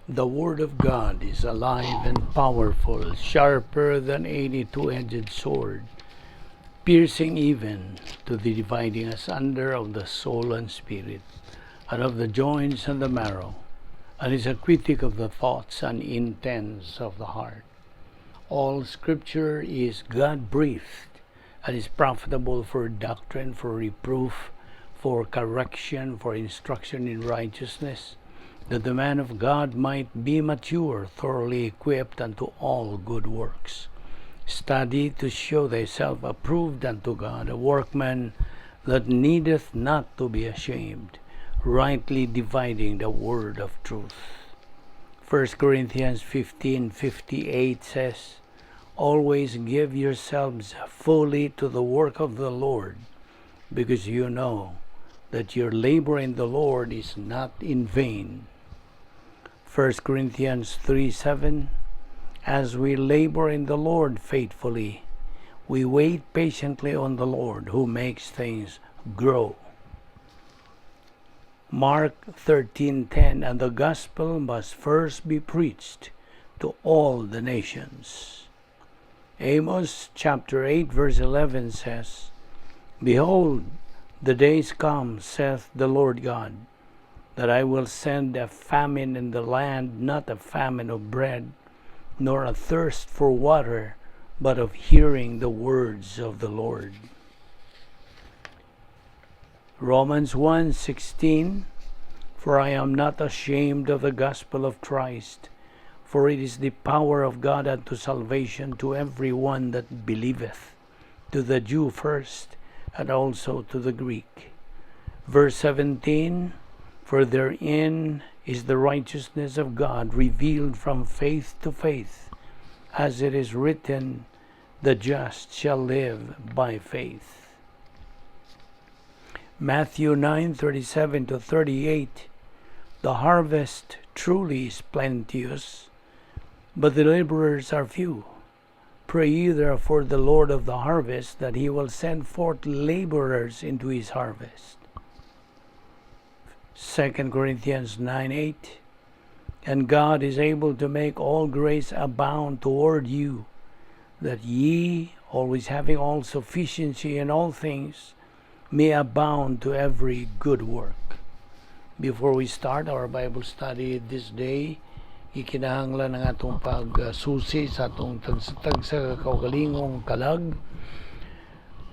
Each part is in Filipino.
The Word of God is alive and powerful, sharper than any two-edged sword, piercing even to the dividing asunder of the soul and spirit, and of the joints and the marrow, and is a critic of the thoughts and intents of the heart. All Scripture is God-breathed, and is profitable for doctrine, for reproof, for correction, for instruction in righteousness, that the man of God might be mature, thoroughly equipped unto all good works. Study to show thyself approved unto God, a workman that needeth not to be ashamed, rightly dividing the word of truth. 1 Corinthians 15:58 says, Always give yourselves fully to the work of the Lord, because you know that your labor in the Lord is not in vain. 1 Corinthians 3:7, As we labor in the Lord faithfully, we wait patiently on the Lord, who makes things grow. Mark 13:10, And the gospel must first be preached to all the nations. Amos chapter 8 verse 11 says, Behold, the days come, saith the Lord God, that I will send a famine in the land, not a famine of bread, nor a thirst for water, but of hearing the words of the Lord. Romans 1:16, For I am not ashamed of the gospel of Christ, for it is the power of God unto salvation to every one that believeth, to the Jew first, and also to the Greek. Verse 17, For therein is the righteousness of God revealed from faith to faith, as it is written, The just shall live by faith. Matthew 9:37-38, The harvest truly is plenteous, but the laborers are few. Pray ye therefore the Lord of the harvest, that he will send forth laborers into his harvest. 2 Corinthians 9:8, And God is able to make all grace abound toward you, that ye, always having all sufficiency in all things, may abound to every good work. Before we start our Bible study this day, ikinahanglan ng atong pagsusi sa atong tag sa kaugalingong kalag,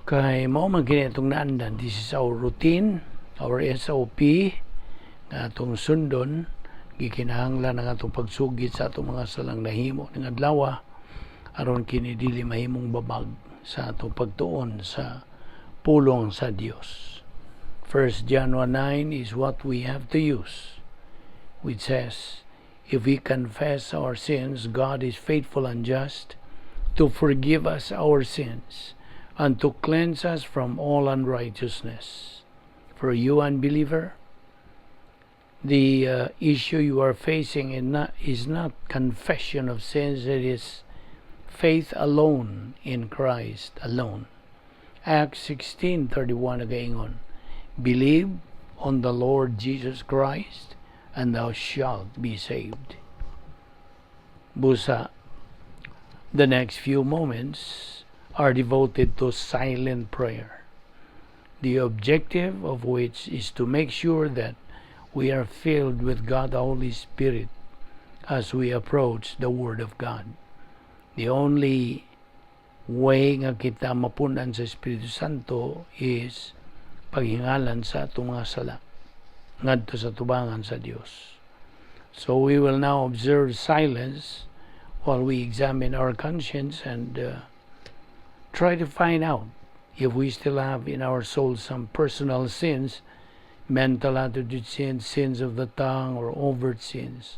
kay mao man kini atong naandan. This is our routine, our SOP, na atong sundon, gikinahanglan ng atong pagsugit sa atong mga salang nahimo ng adlaw, aron kini dili mahimong babag sa atong pagtuon sa pulong sa Dios. 1 John 1:9 is what we have to use, which says, If we confess our sins, God is faithful and just to forgive us our sins and to cleanse us from all unrighteousness. For you unbeliever, the issue you are facing is not confession of sins, it is faith alone in Christ alone. Acts 16:31 againgon, Believe on the Lord Jesus Christ, and thou shalt be saved. Busa, the next few moments are devoted to silent prayer, the objective of which is to make sure that we are filled with God the Holy Spirit as we approach the Word of God. The only way nga kita mapunan sa Espiritu Santo is paghingalan sa atong mga sala ngadto sa tubangan sa Dios. So we will now observe silence while we examine our conscience and try to find out if we still have in our soul some personal sins, mental attitude sins, sins of the tongue, or overt sins.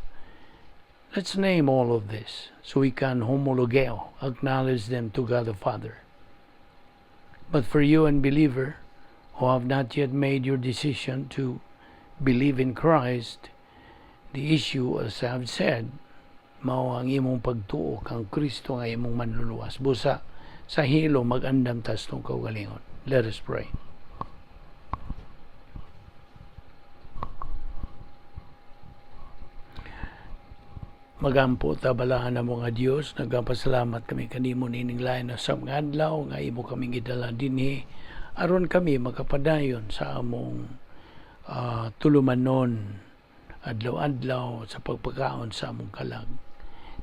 Let's name all of this so we can homologeo, acknowledge them to God the Father. But for you unbeliever who have not yet made your decision to believe in Christ, the issue, as I have said, mao ang imong pagtuo kang Kristo nga imong manluluwas. Busa sa hilo mag-andam tas tong kaugalingon. Let us pray. Magampo ta balaan na mga Dios, nagapasalamat kami kanimo nining lain na sa mga adlaw nga imo kaming gidala dinhi aron kami makapadayon sa among tulumanon adlaw-adlaw sa pagpakaon sa among kalag.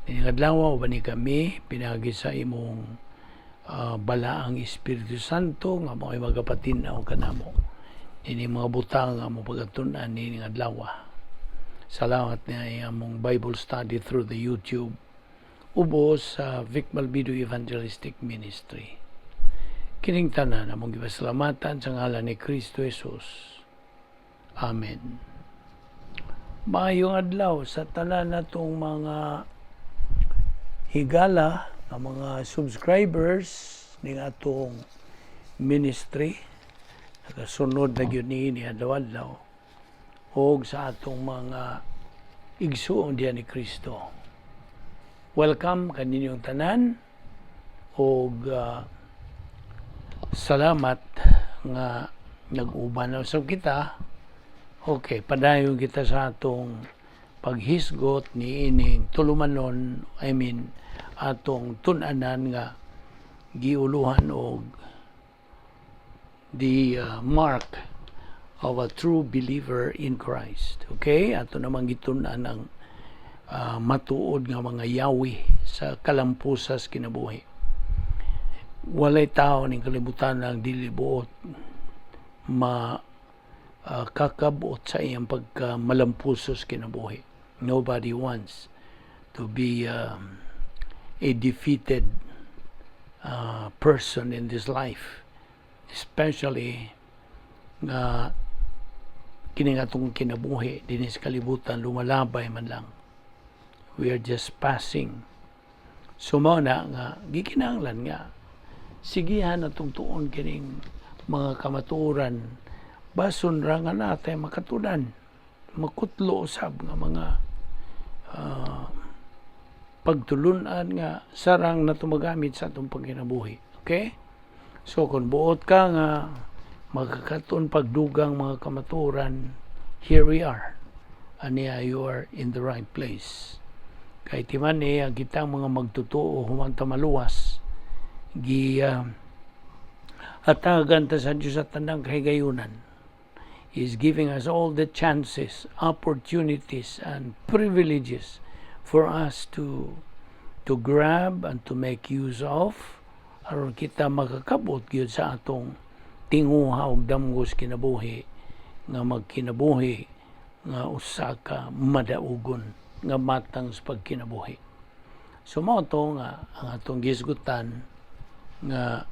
Nining adlaw ubani kami pinagi sa imong balaang Espiritu Santo nga mao'y magapatinaw kanamo. Nining mga butang nga mo pagatun-an nining adlaw. Salamat na among Bible study through the YouTube ubos sa Balbido Evangelistic Ministry. Kining tanan among gipasalamatan sa ngalan ni Kristo Jesus. Amen. Maayong adlaw sa tanan natong mga higala, ang mga subscribers ning atong ministry. Nagasunod na gyud ni adlaw-adlaw o sa atong mga igsuon diyan ni Kristo. Welcome kaninyong tanan o salamat nga nag-uban na sa kita. Okay, padayon kita sa atong paghisgot ni ining tulumanon, atong tun-anan nga giuluhan og the mark of a true believer in Christ. Okay? Ato namang gitun-an ang matuod nga mga yawi sa kalampusas kinabuhi. Walay tao ning kalibutan ang dili buot kakabot sa iyang pagka-malampusos kinabuhi. Nobody wants to be a defeated person in this life, especially nga kining atong kinabuhi dinis kalibutan lumalabay man lang. We are just passing. So mao na nga gikinahanglan nga sigihan atong tuon kining mga kamatuoran bason ra nga natay makatudan makutlo usab nga mga pagtulunan nga sarang na tumagamit sa atong pagkinabuhi. Okay? So kung buot ka nga magkakaton pagdugang mga kamaturan, here we are. Aniya, you are in the right place. Kay timan ang kitang mga magtutuo humanta maluwas hatagan ta sa Diyos at tanang kahigayunan. He is giving us all the chances, opportunities, and privileges for us to grab and to make use of aron kita makakabot gyud sa atong tinguha og damgos kinabuhi nga magkinabuhi nga usa ka madaugon nga matang sa pagkinabuhi. So mao to nga ang atong gisgutan nga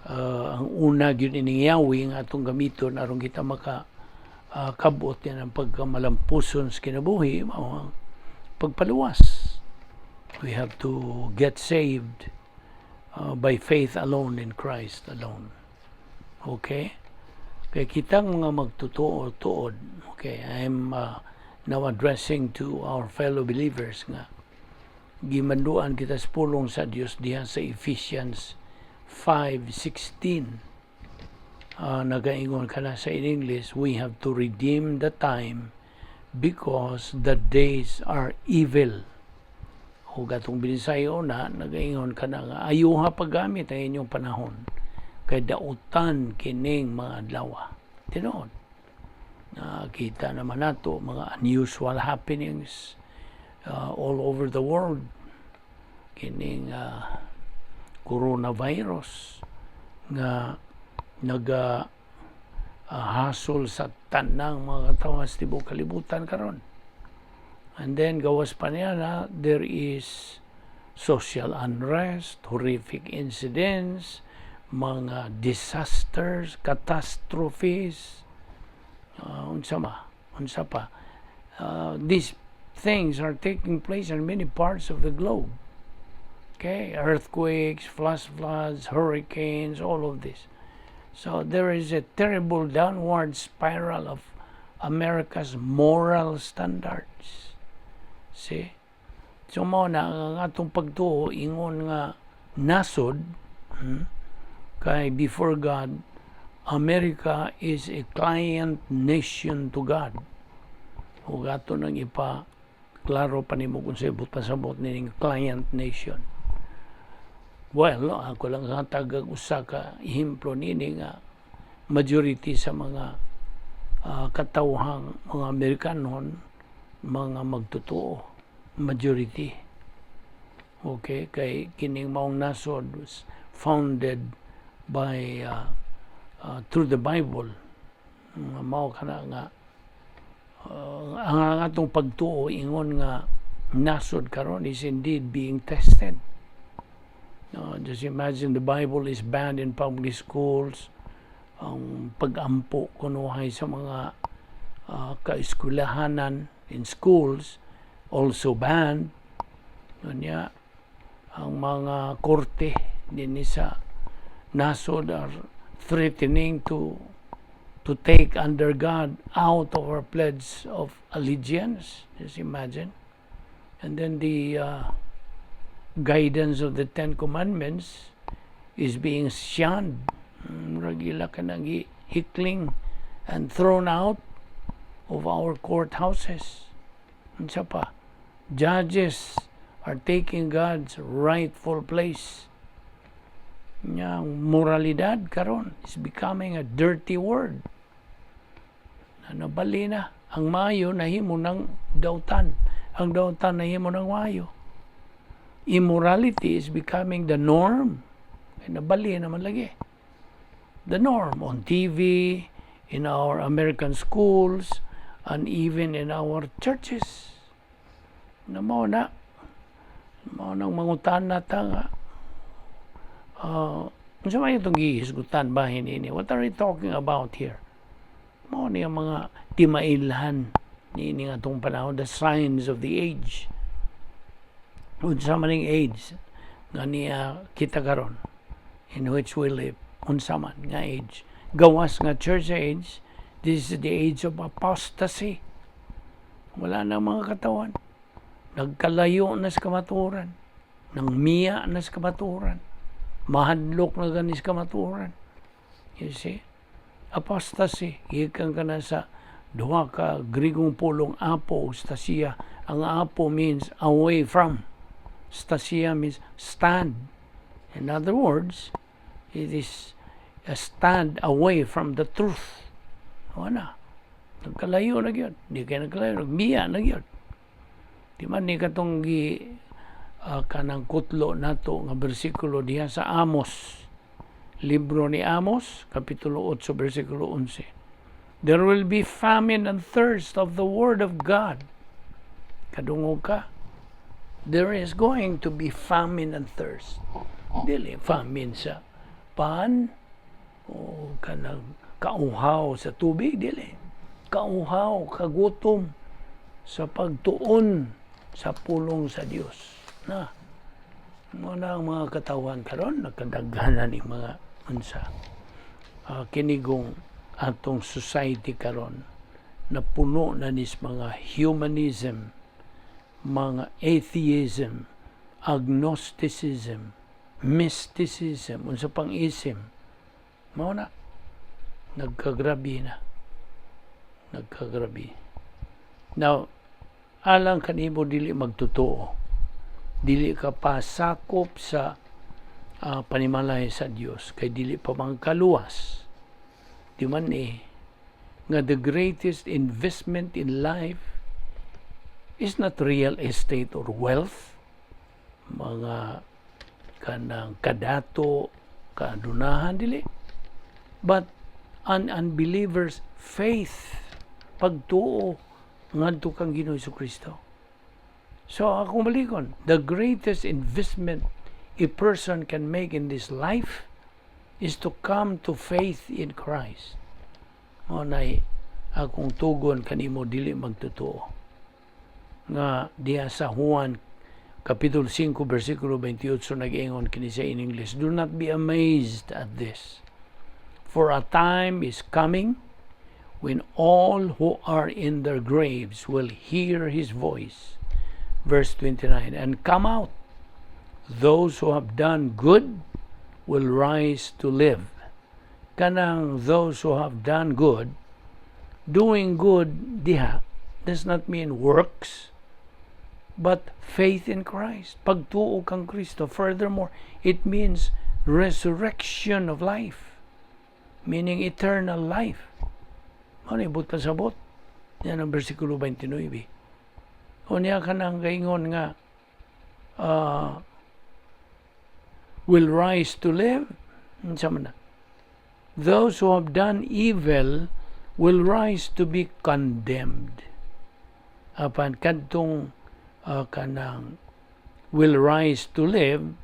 ang una gyud ining yawi nga atong gamiton aron kita maka kabot yan ang pagkamalampuson sa kinabuhi mao ang pagpaluwas. We have to get saved by faith alone in Christ alone. Okay? Kaya kitang mga magtutuod. Okay, I'm now addressing to our fellow believers nga gimanduan kita sa pulong sa Dios diha sa Ephesians 5:16. Nagaingon ka na sa in English, we have to redeem the time because the days are evil. O gatong Binisayo na nagaingon ka na nga ayuha paggamit ang inyong panahon kay dautan kining mga adlaw. Tinuod. Nakita naman nato mga unusual happenings all over the world. Kining coronavirus nga hasol sa tanang mga katawas tibok kalibutan karon. And then gawas pa niya na there is social unrest, horrific incidents, mga disasters, catastrophes, unsa pa. These things are taking place in many parts of the globe. Okay, earthquakes, flash floods, hurricanes, all of this. So there is a terrible downward spiral of America's moral standards. See? So mao na ang atong pagtuo ingon nga nasod kay before God, America is a client nation to God. Ug ato nang klaro pa nimo kung sa pasabot ning client nation. Well, no, ako lang nga tagag usa ka ehemplo nini nga majority sa mga katawhang mga Amerikanon mga magtotoo, majority. Okay, kay kining maong nasod was founded by through the Bible. Mao kana nga ang atong pagtuo ingon nga nasod karon is indeed being tested. Just imagine the Bible is banned in public schools. Ang pag-ampo kunuhay sa mga kaeskwelahanan in schools also banned. Kanya ang mga korte din sa nasod are threatening to take under God out of our pledge of allegiance. Just imagine. And then the guidance of the Ten Commandments is being shunned. Ragila ka nang hikling and thrown out of our courthouses. Unsa pa? Judges are taking God's rightful place. Yang moralidad karon is becoming a dirty word. Nabali na. Ang mayo nahimo ng dautan. Ang dautan nahimo ng mayo. Immorality is becoming the norm. Nabali naman lagi. The norm on TV, in our American schools, and even in our churches. Mao nang mangutan na ta nga. Unsa may itong gihisgutan bahin ini? What are we talking about here? Mao niya mga timailhan niini nga itong panahon, the signs of the age. Unsa man ning age nga niya kita karon in which we live. Unsa man nga age. Gawas nga church age, this is the age of apostasy. Wala na mga katawan. Nagkalayo na sa kamaturan. Nangmiya na sa kamaturan. Mahadlok na ganis kamaturan. You see? Apostasy. Ikan ka na sa duha ka Grigong pulong apo, stasia. Ang apo means away from. Stasia means stand. In other words, it is a stand away from the truth. Wala. Nagkalayo na yun. Hindi kayo nagkalayo. Nagmiya na yun. Di man ni katong kanang kutlo nato nga bersikulo diha sa Amos. Libro ni Amos, Kapitulo 8, versikulo 11. There will be famine and thirst of the word of God. Kadungog ka. There is going to be famine and thirst. Dili famine sa pan o kanang kauhaw sa tubig, dili. Kauhaw, kagutom sa pagtuon sa pulong sa Dios. Na muna ang mga katawan karon nakadaghanan ni mga unsa kinigong atong society karon na puno na nis mga humanism, mga atheism, agnosticism, mysticism, unsa pang ism. Mao na nagkagrabe. Now, alang kanimo dili magtotoo. Dili ka pa sakop sa panimalay sa Dios kay dili pa mangkaluwas. Di man nga the greatest investment in life is not real estate or wealth, mga kanang kadato, kaadunahan, dili. But an unbeliever's faith, pagtuo ngadto kang Ginoo Jesucristo. So akong balikon, the greatest investment a person can make in this life is to come to faith in Christ. Mo nay akong tugon kanimo dili magtotoo. Nga diha sa Juan Kapitulo 5 versikulo 28 nag-ingon kini sa in English, do not be amazed at this. For a time is coming when all who are in their graves will hear his voice. Verse 29, and come out. Those who have done good will rise to live. Kanang those who have done good, doing good diha does not mean works. but faith in Christ. Pagtuo kang Kristo. Furthermore, it means resurrection of life, meaning eternal life. Ano ibut pasabot? Yan ang versikulo 29. O niya ka nang gaingon nga, will rise to live. Those who have done evil will rise to be condemned. Apan kadtong kanang will rise to live,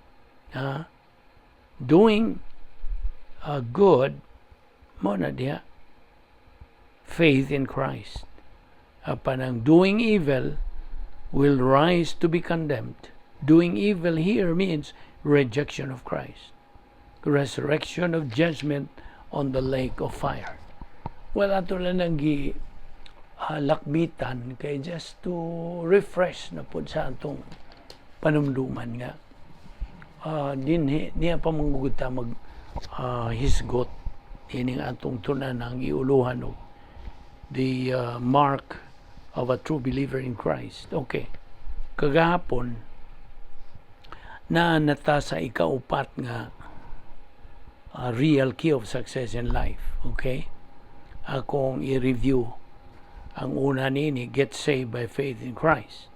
doing good, mo na diha faith in Christ. Apan ang doing evil will rise to be condemned. Doing evil here means rejection of Christ, resurrection of judgment on the lake of fire. Well, ato lang nang lakbitan kay just to refresh na po sa atong panumduman nga. Niya pa manguguta hisgot ining atong tunan ang iuluhan og the mark of a true believer in Christ. Okay. Kagahapon na nata sa ikaupat nga real key of success in life. Okay? Akong i-review. Ang una nini, get saved by faith in Christ.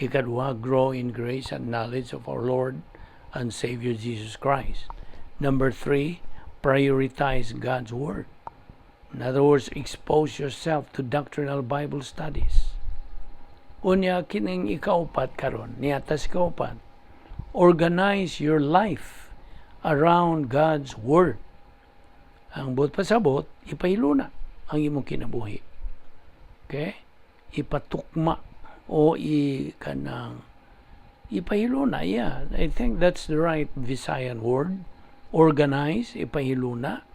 Ikaduha, grow in grace and knowledge of our Lord and Savior Jesus Christ. Number 3, prioritize God's Word. In other words, expose yourself to doctrinal Bible studies. Unya kining ikaupat karon, niatas ikaupat, organize your life around God's Word. Ang buot pasabot, ipahilo na ang imong kinabuhi. Okay? Ipatukma o ipahilo na. Yeah, I think that's the right Visayan word. Organize, ipahilo na.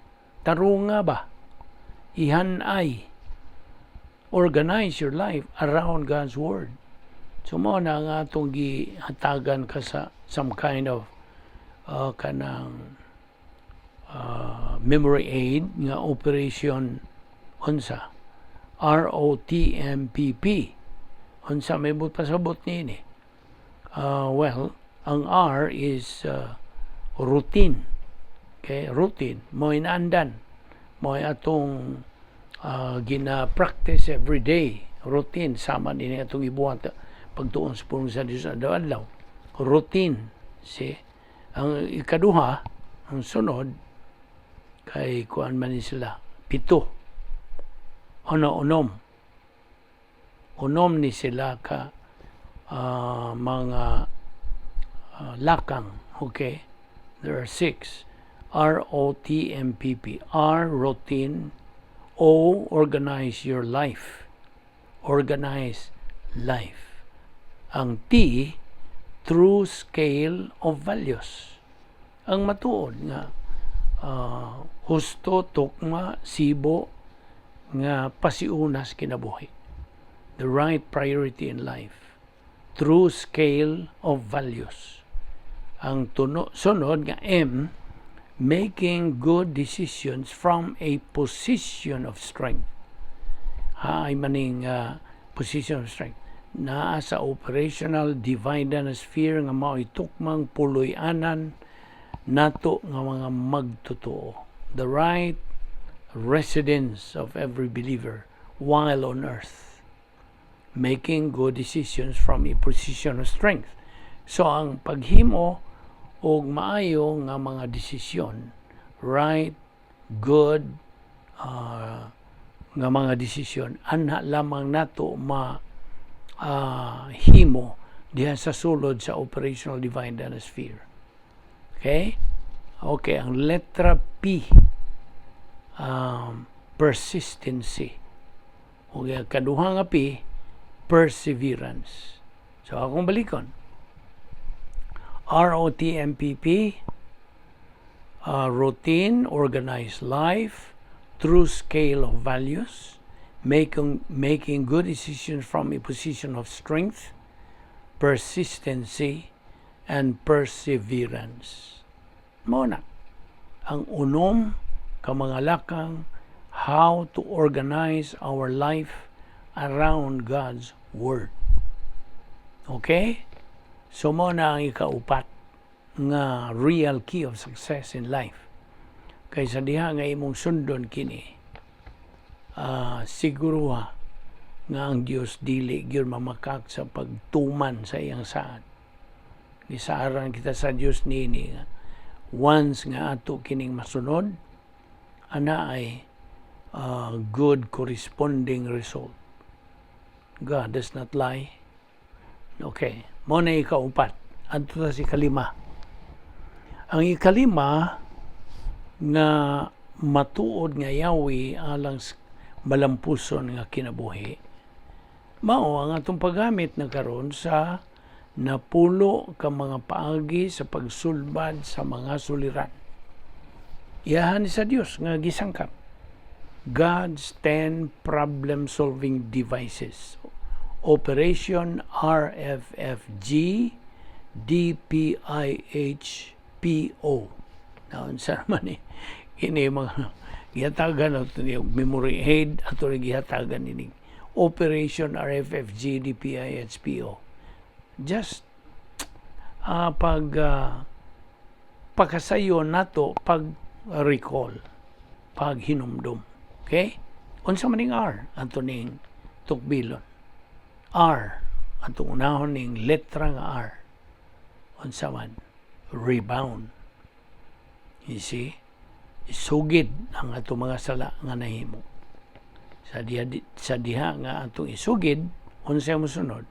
Tarunga ba? Ihanay. Organize your life around God's Word. So mo na nga itong gihatagan ka sa some kind of memory aid nga operation unsa ROTMPP. Unsa may but pasabot ni. Well, ang R is routine. Okay, routine. Mo inandan. Mo atong gina-practice every day. Routine. Sama din atong ibuhat pagtuon sa pulong sa Diyos adlaw. Routine. See? Ang ikaduha, ang sunod, kay kuan man sila, 7. Unom. Unom ni sila ka mga lakang. Okay? There are 6. ROTMPP. R, routine. O, organize your life. Organize life. Ang T, true scale of values. Ang matuod nga husto, tukma, sibo nga pasiunas kinabuhi. The right priority in life. True scale of values. Ang sunod nga M, making good decisions from a position of strength. Ay maning position of strength. Naa sa operational divine sphere nga mao'y tukmang puloy-anan nato nga mga magtotoo. The right residence of every believer while on earth. Making good decisions from a position of strength. So ang paghimo og maayo nga mga desisyon, right, good, nga mga desisyon, anha lamang nato himo diha sa sulod sa operational divine sphere. Okay? Okay, ang letra P, persistency. Okay, kaduha nga P, perseverance. So akong balikon. ROTMPP, routine, organized life, true scale of values, making good decisions from a position of strength, persistency, and perseverance. Muna, ang unom ka mga lakang how to organize our life around God's Word. Okay? So mo na ang ikaupat nga real key of success in life. Kaysa diha nga imong sundon kini, siguro nga ang Dios dili gyud mamakak sa pagtuman sa iyang saad. Gisaran kita sa Dios nini nga once nga ato kining masunod, ana ay good corresponding result. God does not lie. Okay, mo na ikaupat. Adto ta si kalima. Ang ikalima nga matuod nga yawi alang malampuson nga kinabuhi, mao ang atong paggamit na karon sa napulo ka mga paagi sa pagsulbad sa mga suliran. Iyahan sa Dios nga gisangkap. God's 10 problem-solving devices. Operation RFFG DPIHPO. Naon sa naman ini mga gihatagan ato ni memory aid ato rin gihatagan ini Operation RFFG DPIHPO. Just pagkasayon nato pag recall, pag hinumdum. Okay? Unsa maning R ato ning tukbilon. R atong unahon ning letra nga R. Unsa man? Rebound. You see? Isugid ang ato mga sala nga nahimo. Sa diha nga atong isugid, unsa mo sunod?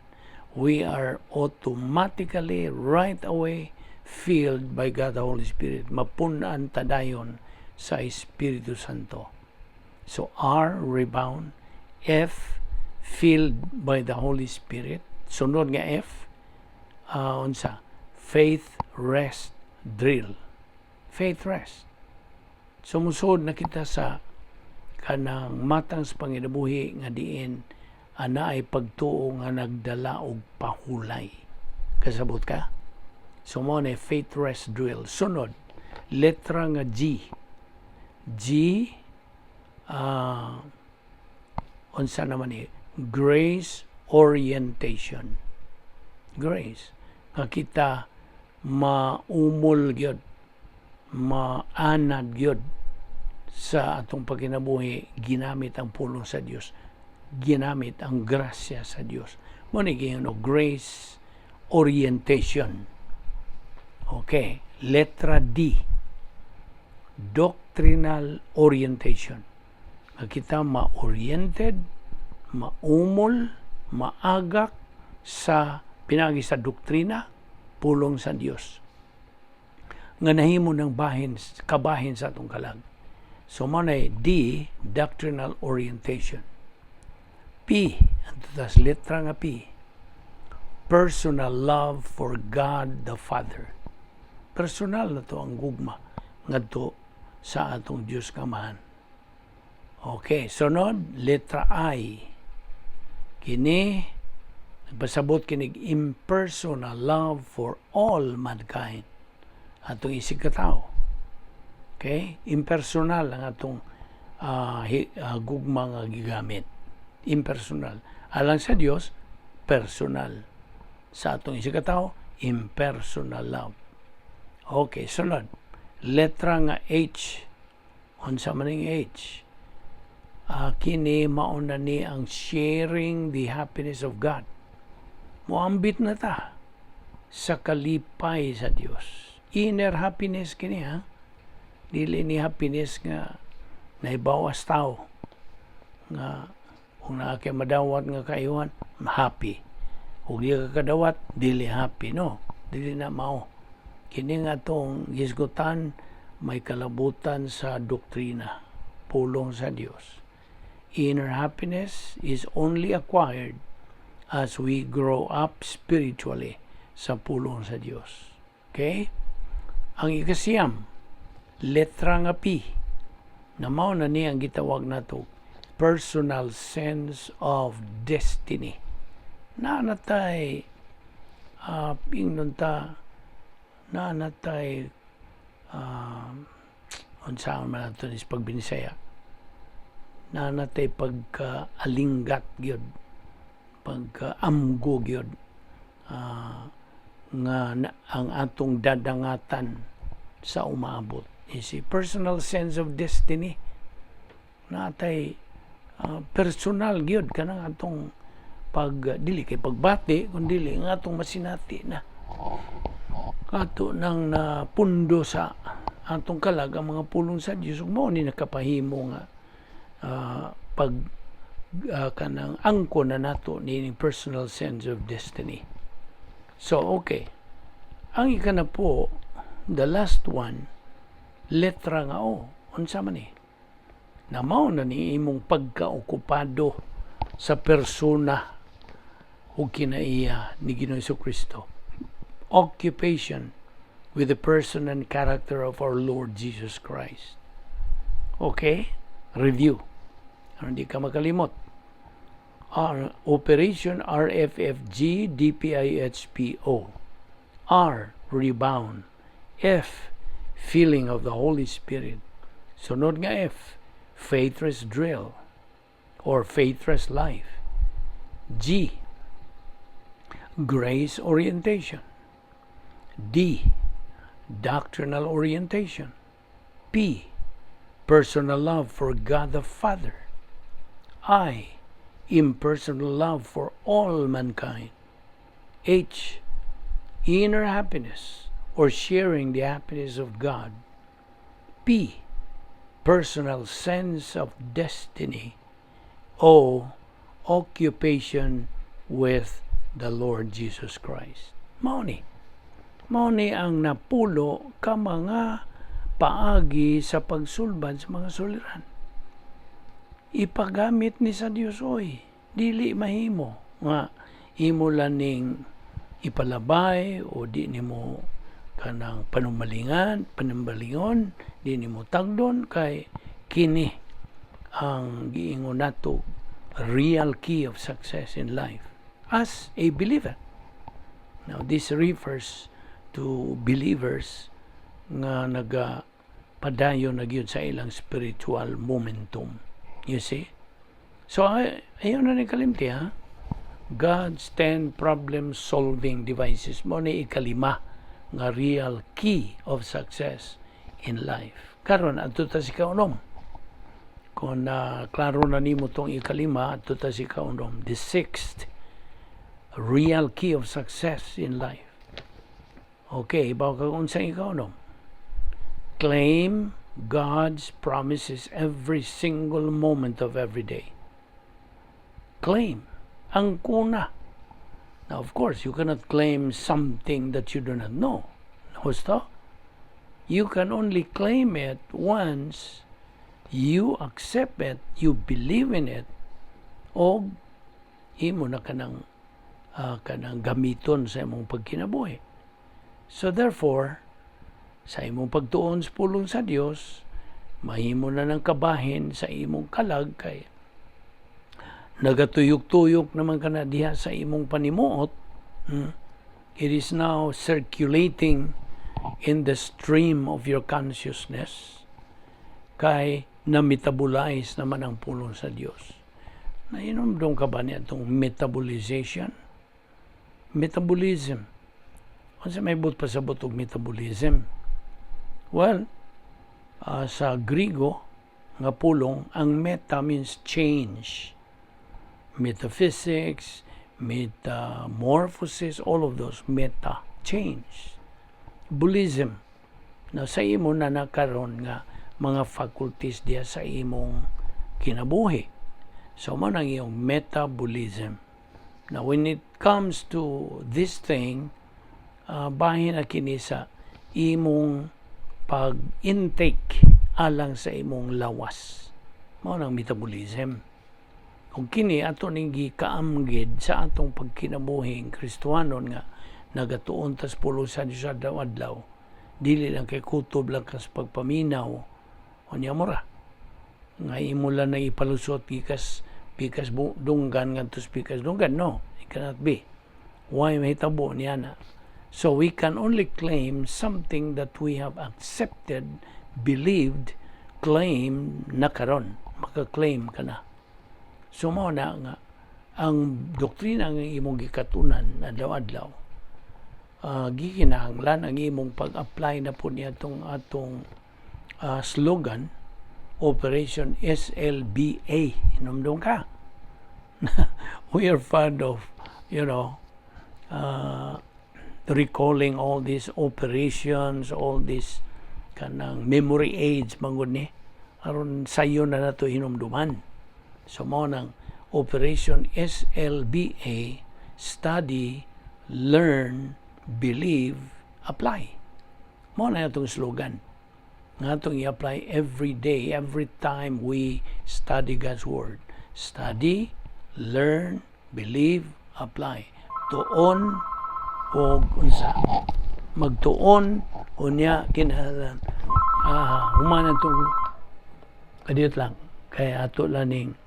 We are automatically right away filled by God the Holy Spirit. Mapunan tadayon sa Espiritu Santo. So R, rebound. F, filled by the Holy Spirit. Sunod nga F, unsa? Faith rest drill. Faith rest. Sumusod na kita sa kanang matang sa panginabuhi nga diin ana ay pagtuo nga nagdala og pahulay. Kasabot ka? So mo na faith rest drill. Sunod, letra nga G. G, unsa naman grace orientation. Grace. Nga kita maumol gyud, maanad gyud sa atong pagkinabuhi, ginamit ang pulong sa Dios, ginamit ang grasya sa Dios. Mo ni grace orientation. Okay, letra D, doctrinal orientation. Nga kita ma-oriented, maumol, maagak sa pinagi sa doktrina, pulong sa Dios. Nga nahimo ng kabahin sa atong kalag. So mo na D, doctrinal orientation. P, ang tutas letra nga P, personal love for God the Father. Personal na to ang gugma ngadto sa atong Dios kamahan. Okay, sunod letra I. Kini pasabot kinig impersonal love for all mankind. Atong isig katao. Okay? Impersonal ang atong gugma nga gigamit. Impersonal. Alang sa Dios, personal. Sa atong isig katao, impersonal love. Okay, sunod. Letra nga H. Unsa man ning H? Kini mauna ni ang sharing the happiness of God. Moambit na ta sa kalipay sa Dios. Inner happiness kini ha. Dili ni happiness nga naibawas tao. Nga kung naa kay madawat nga kayuhan, happy. Kung di ka kadawat, dili happy, no? Dili na mao. Kini nga tong gisgutan may kalabutan sa doktrina, pulong sa Dios. Inner happiness is only acquired as we grow up spiritually sa pulong sa Dios. Okay? Ang ikasiyam, letra nga P, na mao na ni ang gitawag nato personal sense of destiny. Naanatay pingnon ta naanatay unsaon man nato is pagbinisaya. Naanatay pagka alinggat gyud, pagka amgo gyud ang atong dadangatan sa umabot. You see, personal sense of destiny. Natay personal gyud kanang atong dili kay pagbati kundi ang atong masinati na ato nang napundo sa atong kalag ang mga pulong sa Dios ug mao ni nakapahimo nga kanang angko na nato ni personal sense of destiny. So okay, ang ika na po, the last one, letra nga O. Unsa man ni? Na mao na ni imong pagkaokupado sa persona o kinaiya ni Ginoong Jesucristo. Occupation with the person and character of our Lord Jesus Christ. Okay? Review. Hindi ka makalimot. Operation RFFG DPIHPO. R. Rebound. F. Filling of the Holy Spirit. Sunod nga F. Faithless drill or faithless life. G. Grace orientation. D. Doctrinal orientation. P. Personal love for God the Father. I. Impersonal love for all mankind. H. Inner happiness or sharing the happiness of God. P. Personal sense of destiny. O. Occupation with the Lord Jesus Christ. Mao ni ang napulo ka mga paagi sa pagsulbad sa mga suliran. Ipagamit ni sa Dios oy, dili mahimo nga imo laning ipalabay o di nimo kanang panumbalingon, di nimo tagdon kay kini ang giingon nato real key of success in life as a believer. Now this refers to believers nga nagapadayon na gyud sa ilang spiritual momentum. You see? So ayaw na ni kalimti ha. God's 10 problem-solving devices mo ni ikalima nga real key of success in life. Karon adto ta si kaunom. Kung klaro na nimo tong ikalima, adto ta si kaunom. The sixth real key of success in life. Okay, bawo ka unsang ikaunom. Claim God's promises every single moment of every day. Claim. Ang kuna. Now, of course, you cannot claim something that you do not know. Gusto? You can only claim it once you accept it, you believe in it, o imo na kanang gamiton sa imong pagkinabuhi. So therefore, sa imong pagtuon sa pulong sa Dios, mahimo na ng kabahin sa imong kalag kay nagatuyok-tuyok naman ka na diha sa imong panimuot. It is now circulating in the stream of your consciousness kay na-metabolize naman ang pulong sa Dios. Nainomdom ka ba niya itong metabolization? Metabolism. Kung sa may but pasabot og metabolism? Well, sa Griego nga pulong, ang meta means change. Metaphysics, metamorphosis, all of those, meta, change. Bulism, na sa imo na nakaroon nga mga faculties diya sa imong kinabuhi. So, man ang iyong metabolism. Now, when it comes to this thing, bahin na kini sa imong pag-intake alang sa imong lawas. Mao nang metabolism. Kung kini ato ning gikaamgid sa atong pagkinabuhing Kristiyanon nga nagatuon tas pulo sa Dios adlaw, dili lang kay kutob lang kas pagpaminaw unya mura nga imo lang na ipalusot pikas dunggan ngadto pikas dunggan. No, it cannot be. Why mahitabo niya na? So we can only claim something that we have accepted, believed, claim na karon. Maka-claim ka na. So mo na nga ang doktrina nga imong gikatunan adlaw-adlaw, gikinahanglan ang imong pag-apply na po niya atong slogan, Operation SLBA. Inumdum ka. We are fond of, recalling all these operations, all these kanang memory aids mangod ni aron sayo na nato hinumduman. So mo nang Operation SLBA, study, learn, believe, apply. Mo na itong slogan nga itong i-apply every day, every time we study God's Word. Study, learn, believe, apply. Tuon o unsa. Magtuon unya kinahanglan. Human itong kadiyot lang. Kaya ato laning.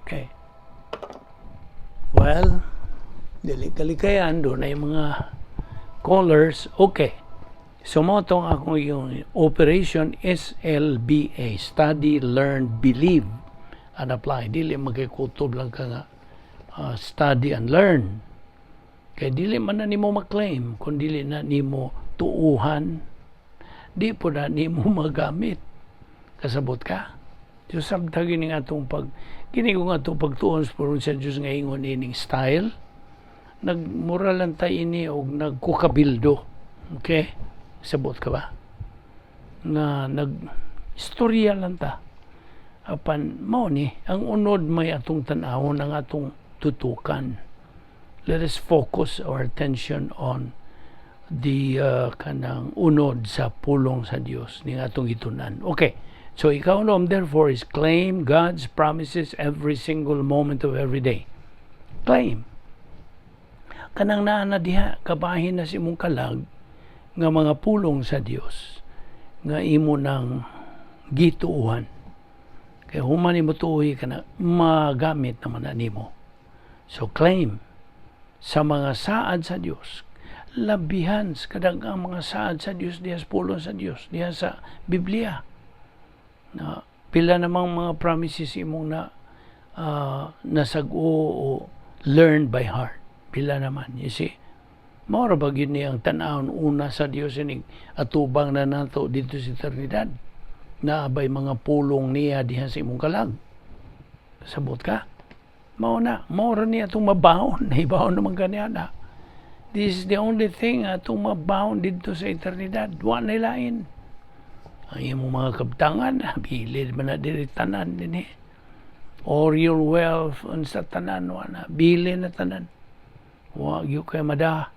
Okay. Well, kalikayan doon ay mga callers. Okay. So mo itong akong yung Operation SLBA, Study, Learn, Believe, and Apply. Dili magkikutob lang ka nga study and learn. Kaya dili man na nimo maklaim, kung dili na nimo tuuhan, di po na nimo magamit. Kasabot ka. So sabta gini nga itong kini ko nga itong pagtuon sa Diyos nga ingon ining style, nagmura lang tayo ini o nagkukabildo. Okay? Sabot ka ba? Nga nag-istorya lang ta. Apan, mao ni, ang unod may atong tanawon, ang atong tutukan. Let us focus our attention on the kanang unod sa pulong sa Dios ning atong gitunan. Okay. So, ikaw therefore is claim God's promises every single moment of every day. Claim. Kanang naana diha, kabahin na si mong kalag, nga mga pulong sa Dios nga imo nang gituuhan. Kaya human imo tuoy ka na magamit naman na nimo. So claim sa mga saad sa Dios, labihan sa kadagang mga saad sa Dios diha sa pulong sa Dios diha sa Biblia. Na pila namang mga promises imong nasag-o o learn by heart. Pila naman, you see. Maura ba yun niyang tanawon una sa Diyos ining atubang na nato dito sa eternidad. Naabay mga pulong niya diha sa imong kalag. Sabot ka? Maura niya itong mabahon. Nahibahon naman ganyan. This is the only thing itong mabahon dito sa eternidad. Wala na lain. Ang imong mga kabtangan, bilid man na diri tanan din eh. Or your wealth sa tanan, wala. Bilid na tanan. Wag yung kay mada.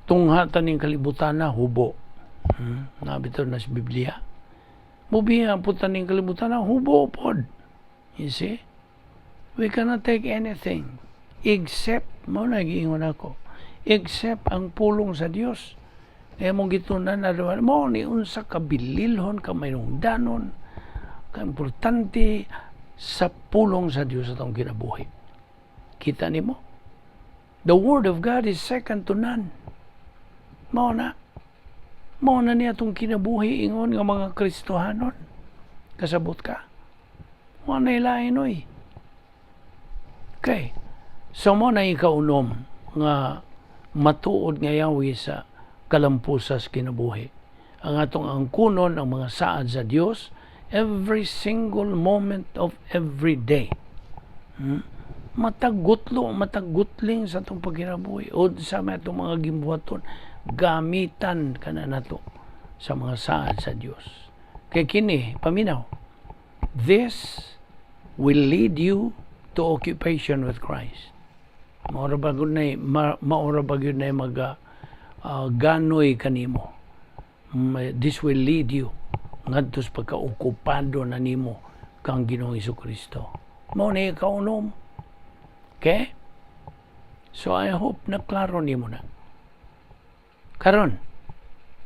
Tunghatan ng kalibutan na hubo. Nabito na sa Biblia. Mubihan po taning kalibutan na hubo pod. You see? We cannot take anything except, nagiingon ako, except ang pulong sa Dios. Kaya mong gitunan na doon, ni unsa kabililhon, kamayungdanon, ka-importante sa pulong sa Dios atong kinabuhi. Kita ni mo? The Word of God is second to none. Mao na niya itong kinabuhi ingon nga mga Kristohanon. Kasabot ka? Mao na ilahin oy. Okay. So mo na ikaunom nga matuod nga yawi sa kalampusas kinabuhi. Ang atong angkunon ang mga saad sa Dios every single moment of every day. Matagutling sa itong pagkinabuhi o sa itong mga gimbuhaton, gamitan ka na nato sa mga saad sa Diyos. Kaya kini, paminaw, this will lead you to occupation with Christ. Maura ba yun na ganoy kanimo. This will lead you ngadto sa pagkaokupado na nimo kang Ginoong Jesucristo. Mao na ikaunom. Okay? So I hope na klaro nimo na. Karon,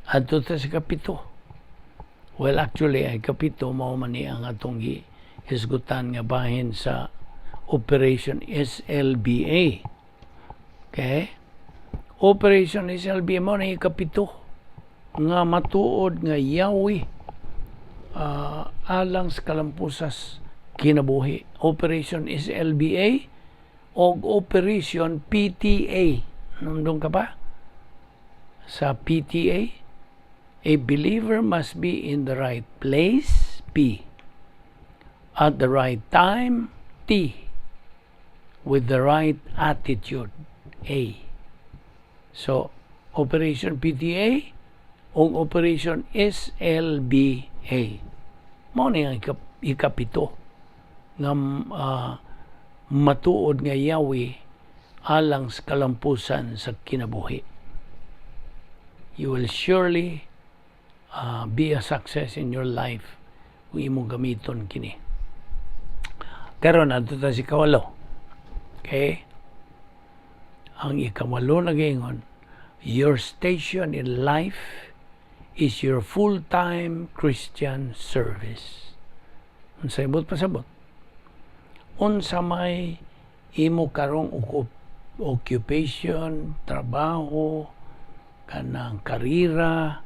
adto ta sa kapito. Well, actually, ay kapito mao man ni ang atong hisgutan nga bahin sa Operation SLBA. Okay? Operation SLBA mo na ikapito nga matuod nga yawi alang sa kalampusas kinabuhi. Operation SLBA o Operation PTA. Nandun ka ba? Sa PTA, a believer must be in the right place, P. At the right time, T. With the right attitude, A. So, Operation PTA o Operation SLBA. Mao ni ang ikapito nga matuod nga Yahweh alang sa kalampusan sa kinabuhi. You will surely be a success in your life kung imong gamiton kini. Karon adto ta si kawalo. Okay? Ang ikawalo na gingon, your station in life is your full-time Christian service. Unsa ibot pasabot? Unsa may imo karong occupation, trabaho, kanang karira,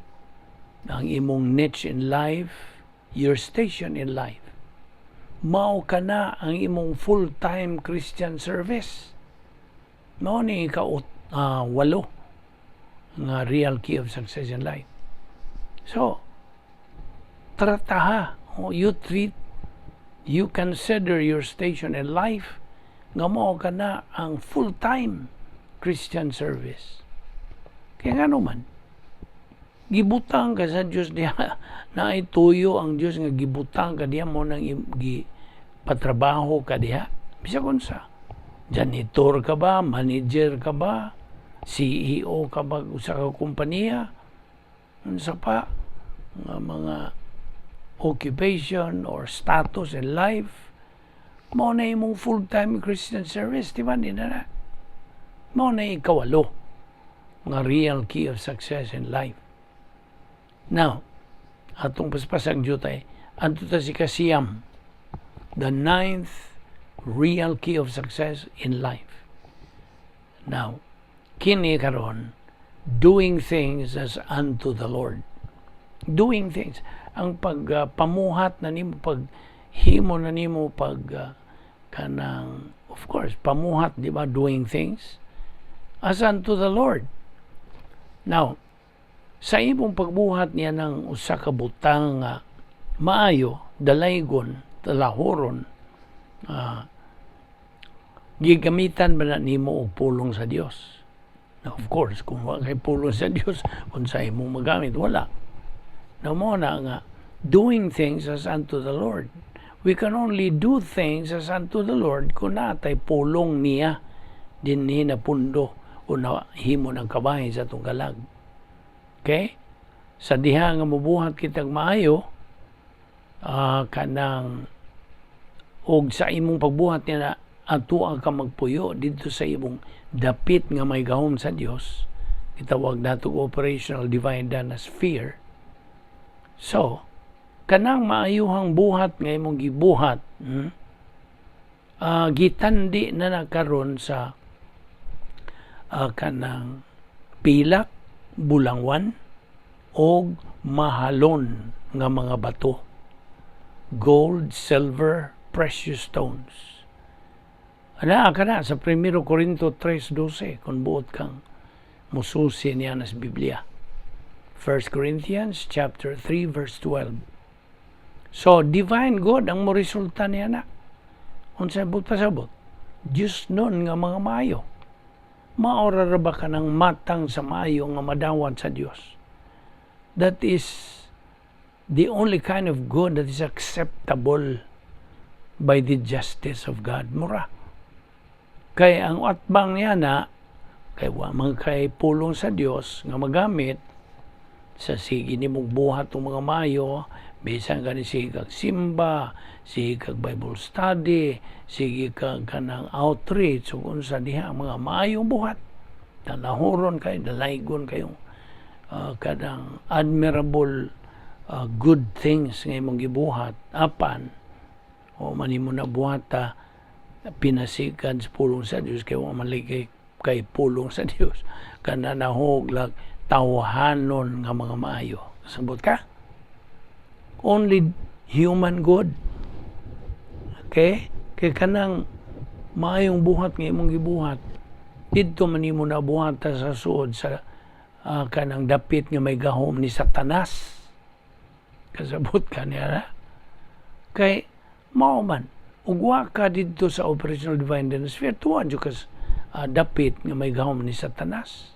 ang imong niche in life, your station in life. Mao ka na ang imong full-time Christian service. Mao ni walo nga real key of success in life. So, trataha, you consider your station in life nga mao ka na ang full-time Christian service. Kaya nga naman, gibutang ka sa Diyos diya, na ituyo ang Diyos nga gibutang ka diya mo nang patrabaho ka diya. Bisa kung sa janitor ka ba, manager ka ba, CEO ka ba sa kumpanya, unsa pa nga mga occupation or status in life, mao na imong full-time Christian service, di ba? Mao na ikawalo nga real key of success in life. Now, atong paspasag jutay, adto ta si kasiyam, the 9th real key of success in life. Now, kini karon, doing things as unto the Lord. Doing things. Ang pagpamuhat na nimo, paghimo na nimo, kanang, of course, pamuhat, di ba, doing things as unto the Lord. Now, sa imong pagbuhat niya ng usa ka butang maayo, dalaygon, talahoron, gigamitan ba na nimo og pulong sa Dios? Now, of course, kung wala kay pulong sa Dios, unsa imong magamit? Wala. Now, mo na nga, doing things as unto the Lord. We can only do things as unto the Lord kung natay pulong niya din hinapundo o nahimo ng kabahin sa itong kalag. Okay? Sa diha nga mabuhat kitang maayo, kanang og sa imong pagbuhat niya na ato ang ka magpuyo dito sa imong dapit nga may gahom sa Dios, itawag nato operational divine done as fear. So, kanang maayuhang buhat nga imong gibuhat, gitandi na nakaron sa kanang pilak, bulangwan, o mahalon nga mga bato, gold, silver, precious stones. Ana kana sa 1 Corinto 3:12 kung buot kang mususi niya sa Biblia. 1 Corinthians chapter 3 verse 12. So divine God ang mo resulta niya na. Unsa bud pasabot? Diyos nun nga mga maayo. Maora ra ba ka ng matang sa maayo nga madawat sa Dios? That is the only kind of good that is acceptable by the justice of God. Mura. Kay ang atbang niya na, kay mga kay pulong sa Dios nga magamit sa sige ni mong buhat ng mga mayo, bisan ka ni sige kag simba, sige kag Bible study, sige kag kanang outreach, so kung sa diha mga maayong buhat, tanahoron kayo, dalaygon kayong kanang admirable good things nga imong gibuhat, apan, o manimo na buhat pinasikan sa pulong sa Diyos, kaya maligay kay pulong sa Diyos, kana nahoglag tawahanon nga mga maayo. Sabot ka? Only human good. Okay? Kay kanang maayong buhat nga imong gibuhat, didto man imo na buhat sa suod sa kanang dapit nga may gahom ni Satanas. Kasabot ka niya na. Kay mao man, ugwa ka didto sa operational divine dynasty, tuwa dyo kas dapit nga may gahom ni Satanas.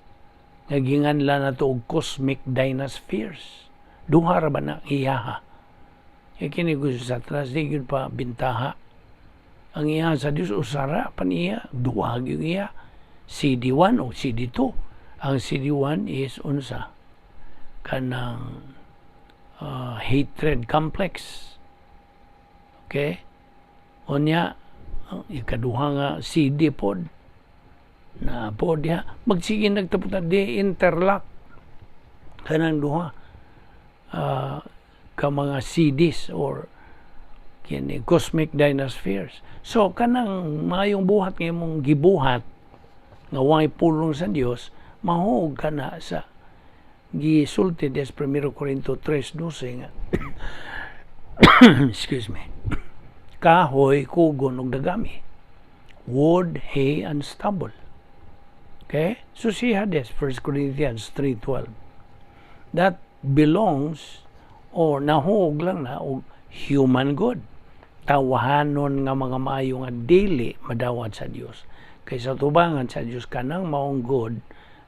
Naginganla na to og cosmic dynaspheres. Duha ra ba na iyaha? Kini gusto sa Satanas, di yun pa bintaha. Ang iya sa Diyos, usara pa niya, duwag yung iya. CD1 o CD2. Ang CD1 is unsa? Kanang hatred complex. Okay? Unya, ikaduha nga CD pod. Na pod ya. Magsige nagtapot na de-interlock. Kanang duha. Ka mga CDs or kini cosmic dynaspheres. So kanang mayong buhat nga imong gibuhat nga way pulong sa Dios, mahog kana sa gisulti des 1 Corinto 3:12 nga excuse me, kahoy, kugon ug dagami, wood, hay and stubble. Okay, so siya des 1 Corinthians 3:12 that belongs or nahog lang na og human good, tawahanon nga mga maayo nga dili madawat sa Dios. Kaysa tubangan sa Dios kanang maong good,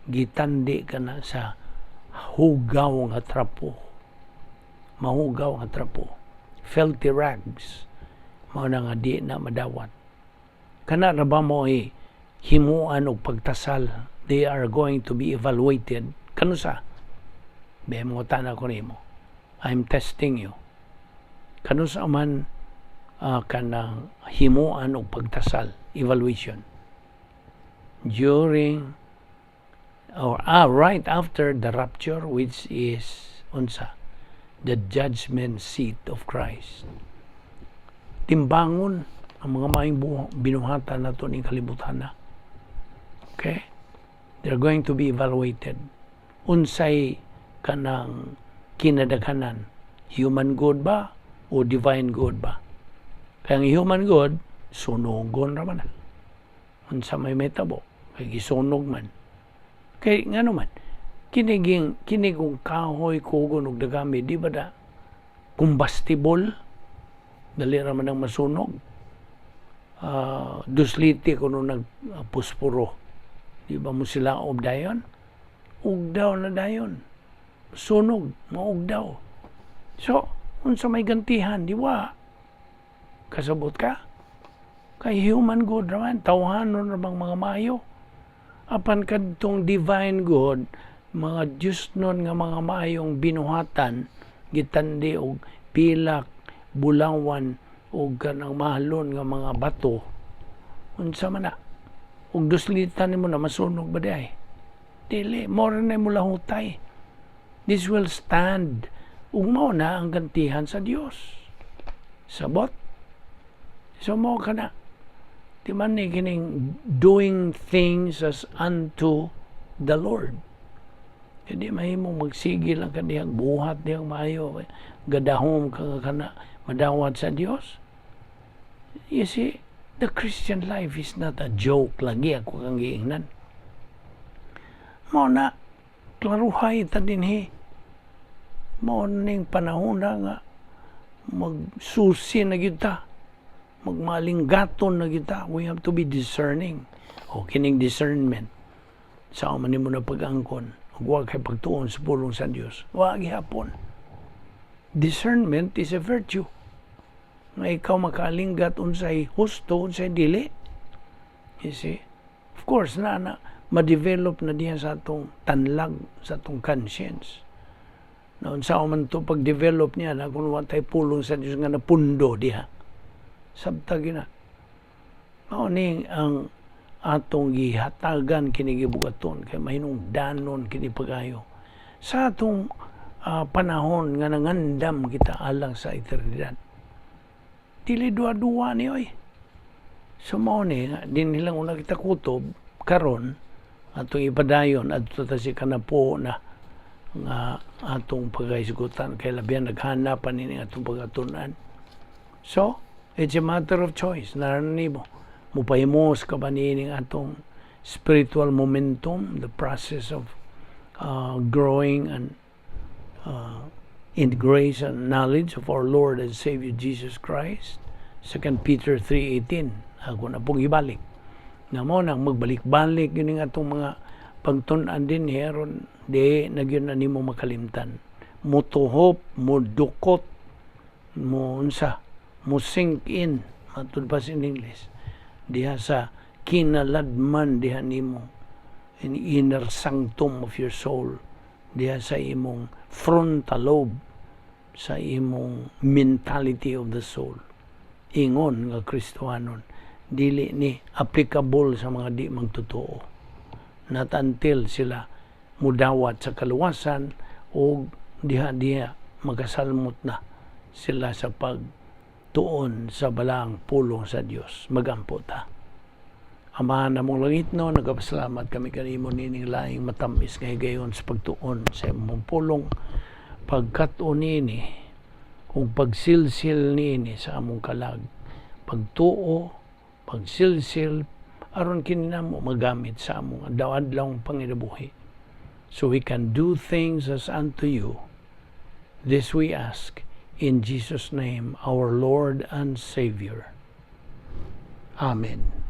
gitandi kana sa hugaw nga trapo. Mahugaw nga trapo. Filthy rags. Mao na nga di na madawat. Kana ra ba mo himuan og pagtasal? They are going to be evaluated. Kano sa? Be mo tana ko nimo. I'm testing you. Kano sa man kanang himuan og pagtasal, evaluation. During or right after the rapture, which is unsa, the judgment seat of Christ. Timbangon ang mga maayong binuhatan nato ning kalibutan na. Okay? They're going to be evaluated. Unsay kanang kinadaghanan, human good ba o divine good ba? Kaya ang human good, sunugon raman na. Unsa may metabo, kay gisunog man. Kay ngano man, kinigong kahoy, kugon ug dagami, di ba da combustible? Dali raman ang masunog. Dusliti kuno nagpuspuro. Di ba mo sila dayon? Ugdaw na dayon. Sunog, maugdaw. So, unsa may gantihan, di ba? Kasabot ka? Kay human good raman, tawhanon ramang mga mayo. Apan kadtong divine good, mga Diyos nun nga mga mayong binuhatan, gitandi og pilak, bulawan, og kanang mahalon nga mga bato. Unsa man na? Og duslitan nimo na masunog ba day? Dili, more na mo lahutay. This will stand. Ug mao na ang gantihan sa Dios. Sabot? So mo ka na. Di man ni kining doing things as unto the Lord. Hindi mahimong magsigil ang kaniyang buhat niyang maayo. Gadahom ka kana madawat sa Dios. You see, the Christian life is not a joke lagi ako kang giingnan. Mo na klaruhay ta dinhi. Mo ning panahon na nga magsusi na gyud ta. Magmalinggaton na kita. We have to be discerning. O kining discernment. Sa man nimo na pag-angkon. Huwag kay pagtuon sa pulong sa Dios. Huwag hapon. Discernment is a virtue. Nga ikaw makalinggat unsay husto, unsay dili. You see? Of course, ma-develop na diyan sa atong tanlag, sa atong conscience. Na unsa man to pag-develop niya na kung watay pulong sa Dios nga napundo diha. Sabtag na. Mao ni ang atong gihatagan kini gibugaton kay mahinungdanon kini pagayo. Sa atong panahon nga nangandam kita alang sa eternidad. Dili duwa-duwa ni oy. So mao ni din nilang una kita kutob karon atong ipadayon adto ta si kanapo na nga atong pagaisgutan kay labihan naghanapan ini atong pagatunan. So It's a matter of choice. Narani mo. Mupahimos ka ba nining atong spiritual momentum, the process of growing and in grace and knowledge of our Lord and Savior Jesus Christ. 2 Peter 3:18. Ako na pong ibalik. Na mo nang magbalik-balik yun yung atong mga pagtunan din heron di nagyun na nimo makalimtan. Mo tuhop, mo dukot, mo unsa, mo sink in, matud pa in English. Diha sa kinaladman diha nimo in inner sanctum of your soul. Diha sa imong frontal lobe, sa imong mentality of the soul. Ingon nga Kristohanon, dili ni applicable sa mga di magtotoo. Not until sila mudawat sa kaluwasan o diha-diha magasalmot na sila sa pagtuon sa balang pulong sa Dios. Magampo ta. Amahan na mong langit no, nagpasalamat kami kanimo nining laing matamis kay gayon sa pagtuon sa imong pulong, pagkat-on nini kung pagsilsil nini sa among kalag, pagtuo, pagsilsil aron kininamo magamit sa among adlaw-adlawng panginabuhi, so we can do things as unto you. This we ask in Jesus' name, our Lord and Savior. Amen.